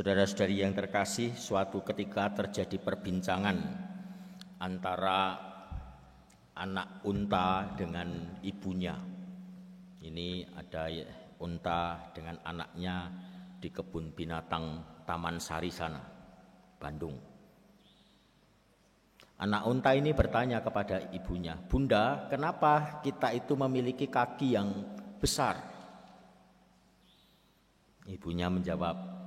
Saudara-saudari yang terkasih, suatu ketika terjadi perbincangan antara anak unta dengan ibunya. Ini ada unta dengan anaknya di kebun binatang Taman Sari sana, Bandung. Anak unta ini bertanya kepada ibunya, "Bunda, kenapa kita itu memiliki kaki yang besar?" Ibunya menjawab,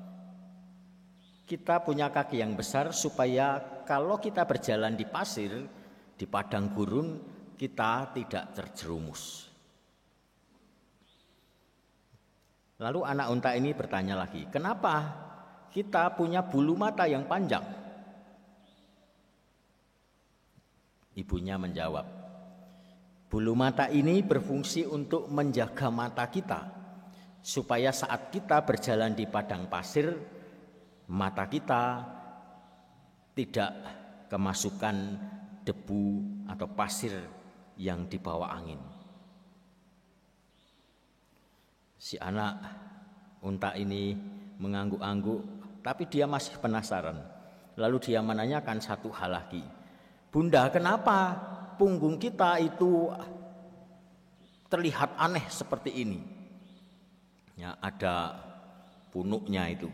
"Kita punya kaki yang besar supaya kalau kita berjalan di pasir, di padang gurun, kita tidak terjerumus." Lalu anak unta ini bertanya lagi, "Kenapa kita punya bulu mata yang panjang?" Ibunya menjawab, "Bulu mata ini berfungsi untuk menjaga mata kita, supaya saat kita berjalan di padang pasir, mata kita tidak kemasukan debu atau pasir yang dibawa angin." Si anak unta ini mengangguk-angguk, tapi dia masih penasaran. Lalu dia menanyakan satu hal lagi, "Bunda, kenapa punggung kita itu terlihat aneh seperti ini?" Ya, ada punuknya itu.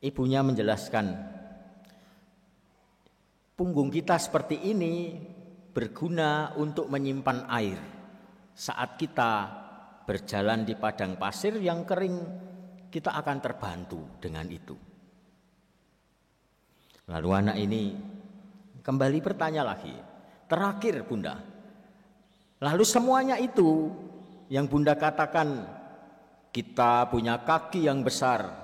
Ibunya menjelaskan, punggung kita seperti ini berguna untuk menyimpan air. Saat kita berjalan di padang pasir yang kering, kita akan terbantu dengan itu. Lalu anak ini kembali bertanya lagi, "Terakhir Bunda, lalu semuanya itu yang Bunda katakan, kita punya kaki yang besar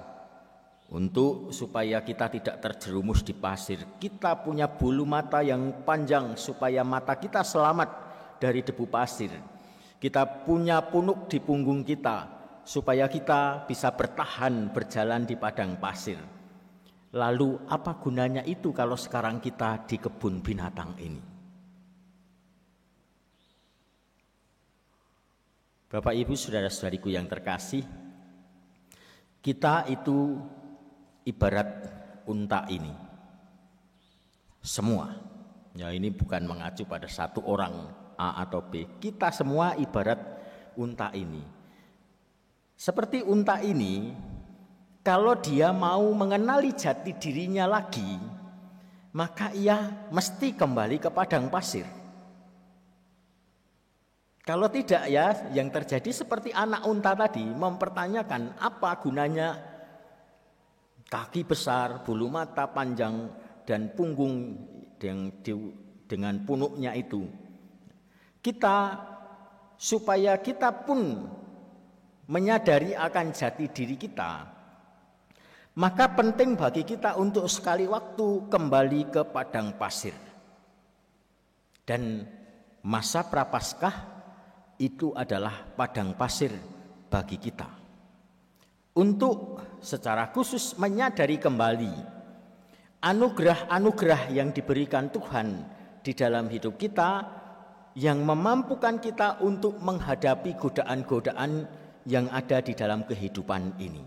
untuk supaya kita tidak terjerumus di pasir, kita punya bulu mata yang panjang supaya mata kita selamat dari debu pasir, kita punya punuk di punggung kita supaya kita bisa bertahan berjalan di padang pasir. Lalu apa gunanya itu kalau sekarang kita di kebun binatang ini?" Bapak Ibu saudara-saudariku yang terkasih, kita itu ibarat unta ini. Semua, ya ini bukan mengacu pada satu orang A atau B. Kita semua ibarat unta ini. Seperti unta ini, kalau dia mau mengenali jati dirinya lagi, maka ia mesti kembali ke padang pasir. Kalau tidak, ya yang terjadi seperti anak unta tadi, mempertanyakan apa gunanya kaki besar, bulu mata panjang, dan punggung dengan punuknya itu. Supaya kita pun menyadari akan jati diri kita, maka penting bagi kita untuk sekali waktu kembali ke padang pasir. Dan masa Prapaskah itu adalah padang pasir bagi kita. Untuk secara khusus menyadari kembali anugerah-anugerah yang diberikan Tuhan di dalam hidup kita, yang memampukan kita untuk menghadapi godaan-godaan yang ada di dalam kehidupan ini.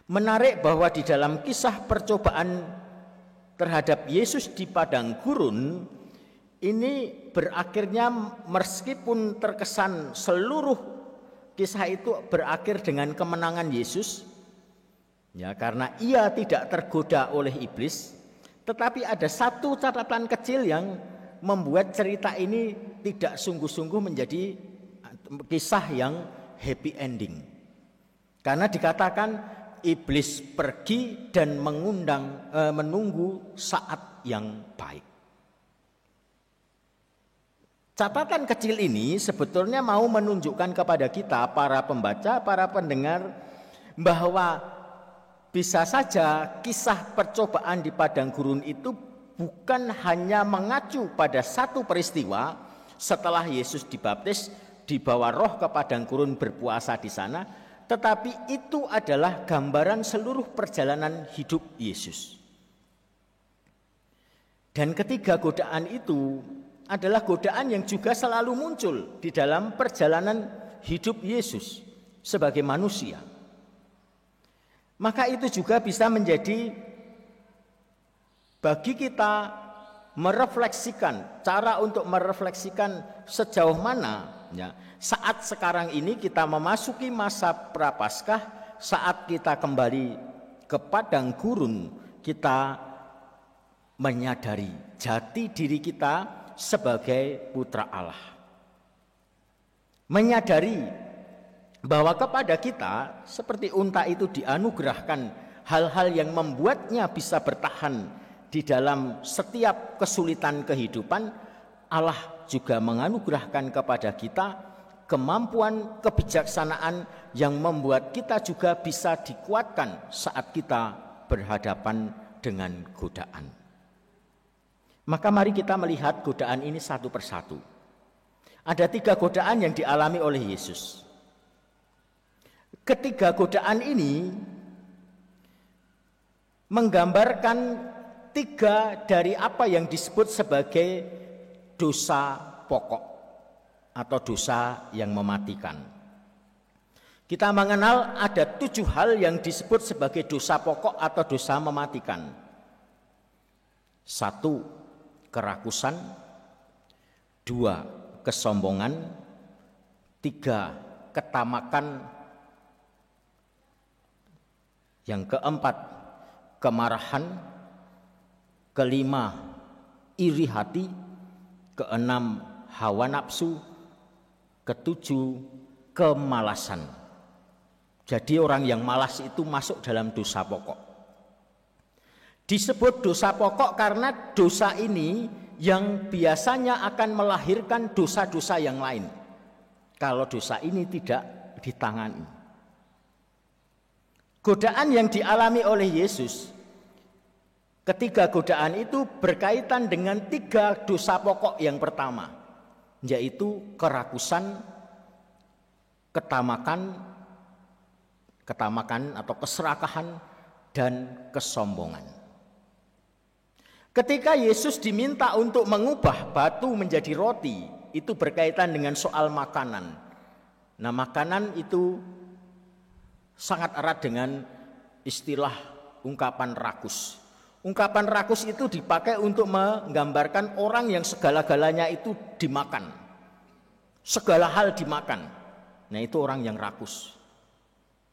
Menarik bahwa di dalam kisah percobaan terhadap Yesus di padang gurun, ini berakhirnya meskipun terkesan seluruh kisah itu berakhir dengan kemenangan Yesus, ya karena ia tidak tergoda oleh iblis, tetapi ada satu catatan kecil yang membuat cerita ini tidak sungguh-sungguh menjadi kisah yang happy ending. Karena dikatakan iblis pergi dan menunggu saat yang baik. Catatan kecil ini sebetulnya mau menunjukkan kepada kita, para pembaca, para pendengar, bahwa bisa saja kisah percobaan di padang gurun itu bukan hanya mengacu pada satu peristiwa setelah Yesus dibaptis, dibawa roh ke padang gurun berpuasa di sana, tetapi itu adalah gambaran seluruh perjalanan hidup Yesus. Dan ketiga godaan itu adalah godaan yang juga selalu muncul di dalam perjalanan hidup Yesus. sebagai manusia. Maka itu juga bisa menjadi bagi kita merefleksikan, cara untuk merefleksikan sejauh mana ya, saat sekarang ini kita memasuki masa Prapaskah, saat kita kembali ke padang gurun, kita menyadari jati diri kita sebagai putra Allah. Menyadari bahwa kepada kita seperti unta itu dianugerahkan hal-hal yang membuatnya bisa bertahan di dalam setiap kesulitan kehidupan. Allah juga menganugerahkan kepada kita kemampuan kebijaksanaan yang membuat kita juga bisa dikuatkan saat kita berhadapan dengan godaan. Maka mari kita melihat godaan ini satu persatu. Ada 3 godaan yang dialami oleh Yesus. Ketiga godaan ini menggambarkan 3 dari apa yang disebut sebagai dosa pokok atau dosa yang mematikan. Kita mengenal ada 7 hal yang disebut sebagai dosa pokok atau dosa mematikan. 1. Kerakusan, 2. Kesombongan, 3. Ketamakan, yang keempat kemarahan, kelima iri hati, keenam hawa nafsu, ketujuh kemalasan. Jadi orang yang malas itu masuk dalam dosa pokok. Disebut dosa pokok karena dosa ini yang biasanya akan melahirkan dosa-dosa yang lain kalau dosa ini tidak ditangani. Godaan yang dialami oleh Yesus, ketiga godaan itu berkaitan dengan 3 dosa pokok yang pertama, yaitu kerakusan, ketamakan atau keserakahan, dan kesombongan. Ketika Yesus diminta untuk mengubah batu menjadi roti, itu berkaitan dengan soal makanan. Nah, makanan itu sangat erat dengan istilah ungkapan rakus. Ungkapan rakus itu dipakai untuk menggambarkan orang yang segala-galanya itu dimakan. Segala hal dimakan. Nah, itu orang yang rakus.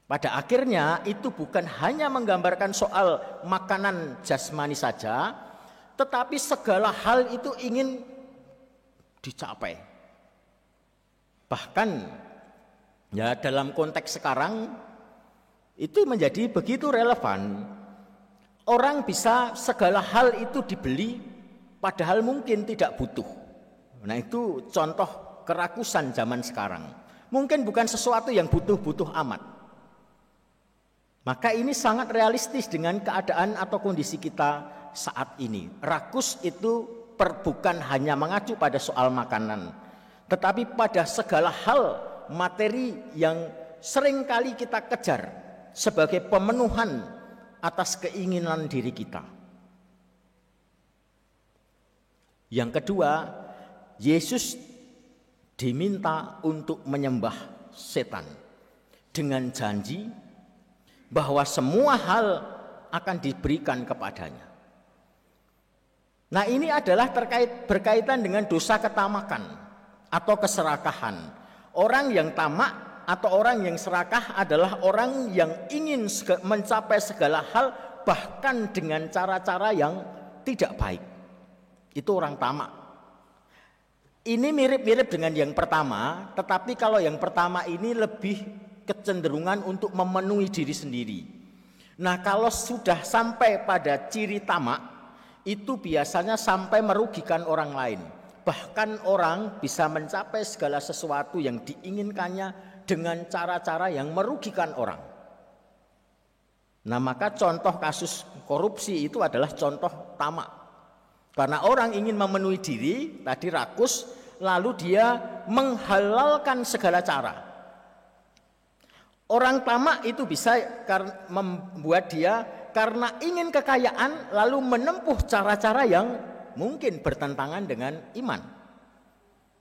Pada akhirnya itu bukan hanya menggambarkan soal makanan jasmani saja, tetapi segala hal itu ingin dicapai. Bahkan ya dalam konteks sekarang itu menjadi begitu relevan. Orang bisa segala hal itu dibeli padahal mungkin tidak butuh. Nah, itu contoh kerakusan zaman sekarang. Mungkin bukan sesuatu yang butuh-butuh amat. Maka ini sangat realistis dengan keadaan atau kondisi kita saat ini. Rakus itu bukan hanya mengacu pada soal makanan, tetapi pada segala hal materi yang seringkali kita kejar sebagai pemenuhan atas keinginan diri kita. Yang kedua, Yesus diminta untuk menyembah setan dengan janji bahwa semua hal akan diberikan kepadanya. Nah, ini adalah berkaitan dengan dosa ketamakan atau keserakahan. Orang yang tamak atau orang yang serakah adalah orang yang ingin mencapai segala hal bahkan dengan cara-cara yang tidak baik. Itu orang tamak. Ini mirip-mirip dengan yang pertama, tetapi kalau yang pertama ini lebih kecenderungan untuk memenuhi diri sendiri. Nah, kalau sudah sampai pada ciri tamak, itu biasanya sampai merugikan orang lain. Bahkan orang bisa mencapai segala sesuatu yang diinginkannya dengan cara-cara yang merugikan orang. Nah, maka contoh kasus korupsi itu adalah contoh tamak. Karena orang ingin memenuhi diri, tadi rakus, lalu dia menghalalkan segala cara. Orang tamak itu bisa membuat dia karena ingin kekayaan lalu menempuh cara-cara yang mungkin bertentangan dengan iman.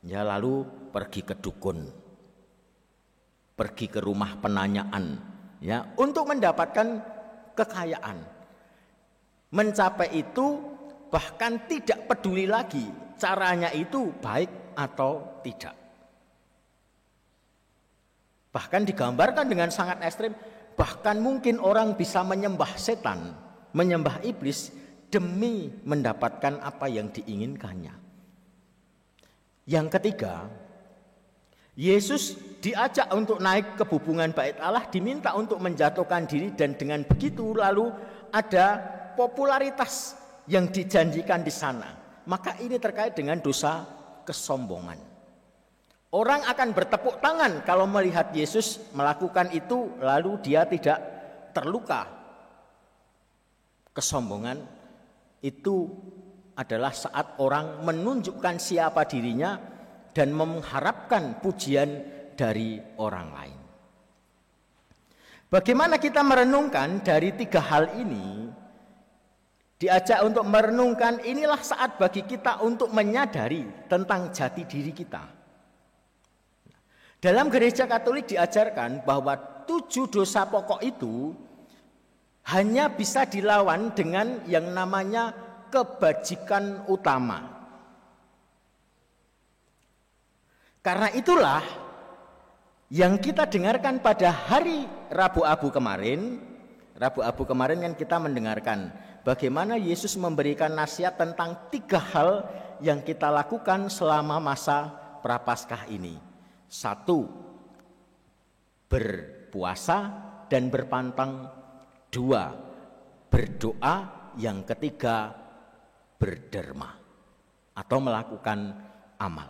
Ya, lalu pergi ke dukun, pergi ke rumah penanyaan, ya, untuk mendapatkan kekayaan. Mencapai itu bahkan tidak peduli lagi caranya itu baik atau tidak. Bahkan digambarkan dengan sangat ekstrim, bahkan mungkin orang bisa menyembah setan, menyembah iblis demi mendapatkan apa yang diinginkannya. Yang ketiga, Yesus diajak untuk naik ke bubungan bait Allah, diminta untuk menjatuhkan diri, dan dengan begitu lalu ada popularitas yang dijanjikan di sana. Maka ini terkait dengan dosa kesombongan. Orang akan bertepuk tangan kalau melihat Yesus melakukan itu lalu dia tidak terluka. Kesombongan itu adalah saat orang menunjukkan siapa dirinya dan mengharapkan pujian dari orang lain. Bagaimana kita merenungkan dari tiga hal ini? Diajak untuk merenungkan, inilah saat bagi kita untuk menyadari tentang jati diri kita. Dalam gereja Katolik diajarkan bahwa 7 dosa pokok itu hanya bisa dilawan dengan yang namanya kebajikan utama. Karena itulah yang kita dengarkan pada hari Rabu Abu kemarin. Rabu Abu kemarin kan kita mendengarkan bagaimana Yesus memberikan nasihat tentang 3 hal yang kita lakukan selama masa Prapaskah ini. 1, berpuasa dan berpantang. 2, berdoa. Yang ketiga, berderma atau melakukan amal.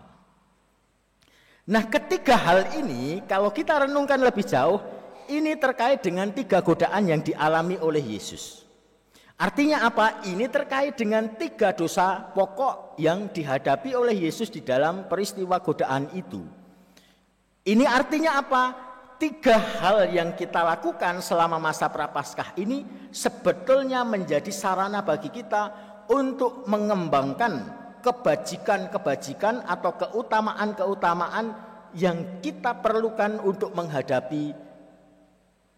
Nah, ketiga hal ini kalau kita renungkan lebih jauh, ini terkait dengan 3 godaan yang dialami oleh Yesus. Artinya apa? Ini terkait dengan 3 dosa pokok yang dihadapi oleh Yesus di dalam peristiwa godaan itu. Ini artinya apa? 3 hal yang kita lakukan selama masa Prapaskah ini sebetulnya menjadi sarana bagi kita untuk mengembangkan kebajikan-kebajikan atau keutamaan-keutamaan yang kita perlukan untuk menghadapi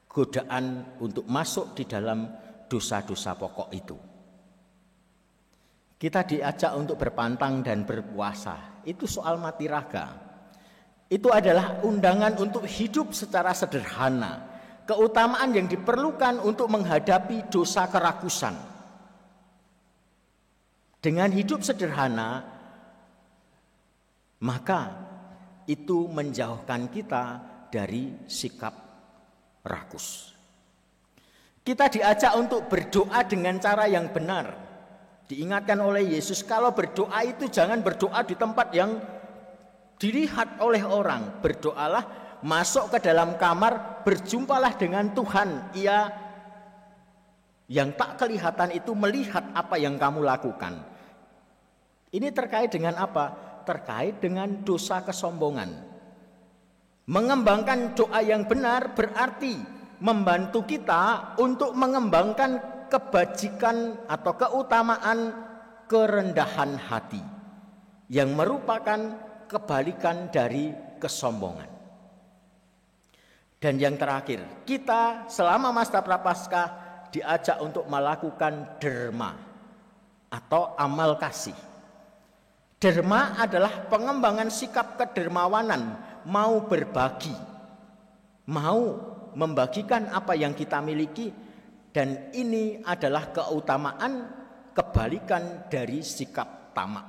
godaan untuk masuk di dalam dosa-dosa pokok itu. Kita diajak untuk berpantang dan berpuasa. Itu soal mati raga. Itu adalah undangan untuk hidup secara sederhana. Keutamaan yang diperlukan untuk menghadapi dosa kerakusan. Dengan hidup sederhana, maka itu menjauhkan kita dari sikap rakus. Kita diajak untuk berdoa dengan cara yang benar. Diingatkan oleh Yesus, kalau berdoa itu jangan berdoa di tempat yang dilihat oleh orang. Berdoalah, masuk ke dalam kamar, berjumpalah dengan Tuhan. Ia yang tak kelihatan itu melihat apa yang kamu lakukan. Ini terkait dengan apa? Terkait dengan dosa kesombongan. Mengembangkan doa yang benar berarti membantu kita untuk mengembangkan kebajikan atau keutamaan kerendahan hati yang merupakan kebalikan dari kesombongan. Dan yang terakhir, kita selama masa Prapaskah diajak untuk melakukan derma atau amal kasih. Derma adalah pengembangan sikap kedermawanan, mau berbagi, mau membagikan apa yang kita miliki, dan ini adalah keutamaan kebalikan dari sikap tamak.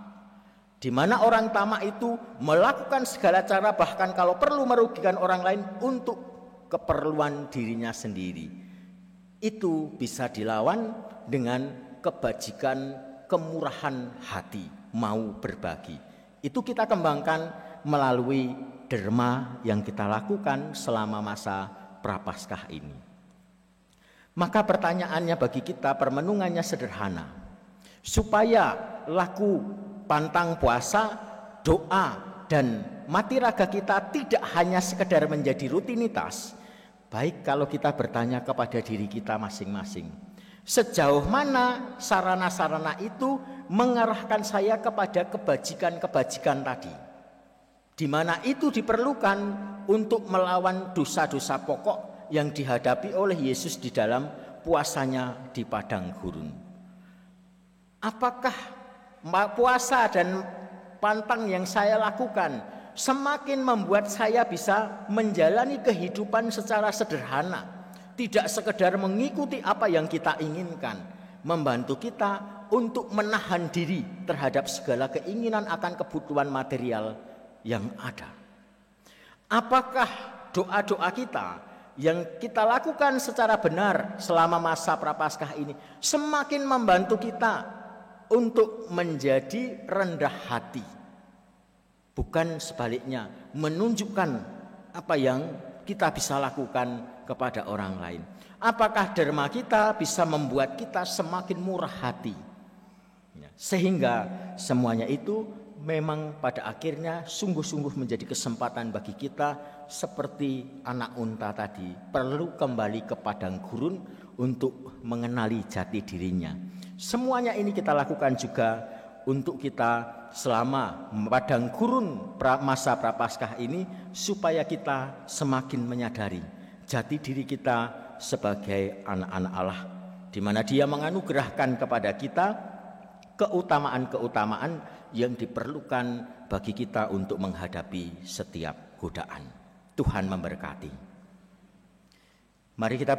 Di mana orang tamak itu melakukan segala cara, bahkan kalau perlu merugikan orang lain untuk keperluan dirinya sendiri. Itu bisa dilawan dengan kebajikan, kemurahan hati, mau berbagi. Itu kita kembangkan melalui derma yang kita lakukan selama masa Prapaskah ini. Maka pertanyaannya bagi kita, permenungannya sederhana. Supaya laku pantang puasa, doa, dan mati raga kita tidak hanya sekedar menjadi rutinitas. Baik kalau kita bertanya kepada diri kita masing-masing, sejauh mana sarana-sarana itu mengarahkan saya kepada kebajikan-kebajikan tadi. di mana itu diperlukan untuk melawan dosa-dosa pokok yang dihadapi oleh Yesus di dalam puasanya di padang gurun. Apakah puasa dan pantang yang saya lakukan semakin membuat saya bisa menjalani kehidupan secara sederhana, tidak sekedar mengikuti apa yang kita inginkan, membantu kita untuk menahan diri terhadap segala keinginan akan kebutuhan material yang ada? Apakah doa-doa kita yang kita lakukan secara benar selama masa Prapaskah ini semakin membantu kita untuk menjadi rendah hati, bukan sebaliknya menunjukkan apa yang kita bisa lakukan kepada orang lain? Apakah derma kita bisa membuat kita semakin murah hati? Sehingga semuanya itu memang pada akhirnya sungguh-sungguh menjadi kesempatan bagi kita, seperti anak unta tadi, perlu kembali ke padang gurun untuk mengenali jati dirinya. Semuanya ini kita lakukan juga untuk kita selama padang gurun masa Prapaskah ini, supaya kita semakin menyadari jati diri kita sebagai anak-anak Allah, di mana Dia menganugerahkan kepada kita keutamaan-keutamaan yang diperlukan bagi kita untuk menghadapi setiap godaan. Tuhan memberkati. Mari kita